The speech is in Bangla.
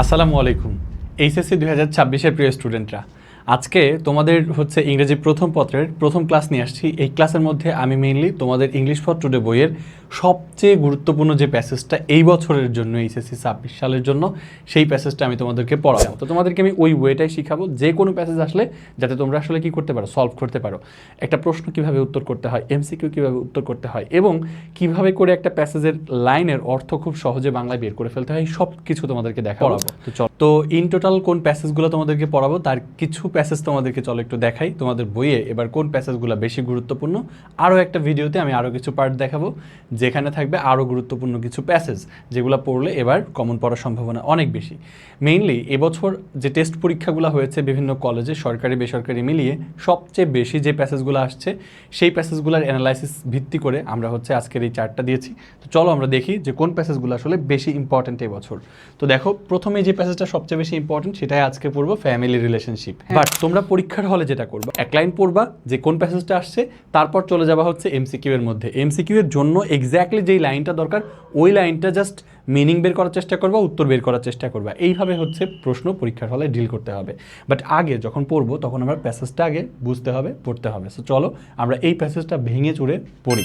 আসসালামু আলাইকুম। এইচএসসি 2026-এর প্রিয় স্টুডেন্টরা, আজকে তোমাদের ইংরেজি প্রথম পত্রের প্রথম ক্লাস নিয়ে আসছি। এই ক্লাসের মধ্যে আমি মেইনলি তোমাদের ইংলিশ ফর টুডে বইয়ের সবচেয়ে গুরুত্বপূর্ণ যে প্যাসেজটা এই বছরের জন্য, এইচএসসি 26 সালের জন্য, সেই প্যাসেজটা আমি তোমাদেরকে পড়াবো। তো তোমাদেরকে আমি ওই ওয়েটাই শিখাবো, যে কোনো প্যাসেজ আসলে যাতে তোমরা আসলে কী করতে পারো, সলভ করতে পারো। একটা প্রশ্ন কীভাবে উত্তর করতে হয়, এমসিকিউ কীভাবে উত্তর করতে হয়, এবং কীভাবে করে একটা প্যাসেজের লাইনের অর্থ খুব সহজে বাংলায় বের করে ফেলতে হয়, সব কিছু তোমাদেরকে দেখাবো। তো চলো, তো ইন টোটাল কোন প্যাসেজগুলো তোমাদেরকে পড়াবো তার কিছু প্যাসেজ তোমাদেরকে চলো একটু দেখাই তোমাদের বইয়ে। এবার কোন প্যাসেজগুলো বেশি গুরুত্বপূর্ণ, আরও একটা ভিডিওতে আমি আরও কিছু পার্ট দেখাবো যেখানে থাকবে আরও গুরুত্বপূর্ণ কিছু প্যাসেজ, যেগুলো পড়লে এবার কমন পড়ার সম্ভাবনা অনেক বেশি। মেইনলি এবছর যে টেস্ট পরীক্ষাগুলো হয়েছে বিভিন্ন কলেজে, সরকারি বেসরকারি মিলিয়ে সবচেয়ে বেশি যে প্যাসেজগুলো আসছে, সেই প্যাসেজগুলোর অ্যানালাইসিস ভিত্তি করে আমরা আজকের এই চার্টটা দিয়েছি। তো চলো আমরা দেখি যে কোন প্যাসেজগুলো আসলে বেশি ইম্পর্টেন্ট এবছর। তো দেখো, প্রথমে যে প্যাসেজটা সবচেয়ে বেশি ইম্পর্টেন্ট সেটাই আজকে পড়বো, ফ্যামিলি রিলেশনশিপ। বাট তোমরা পরীক্ষার হলে যেটা করবা, এক লাইন পড়বা যে কোন প্যাসেজটা আসছে, তারপর চলে যাওয়া এমসিকিউ এর মধ্যে। এমসিকিউ এর জন্য এক্স্যাক্টলি যেই লাইনটা দরকার ওই লাইনটা জাস্ট মিনিং বের করার চেষ্টা করবা, উত্তর বের করার চেষ্টা করবা। এইভাবে প্রশ্ন পরীক্ষার হলে ডিল করতে হবে। বাট আগে যখন পড়বো তখন আমরা প্যাসেজটা আগে বুঝতে হবে, পড়তে হবে। সো চলো আমরা এই প্যাসেজটা ভেঙে চুরে পড়ি।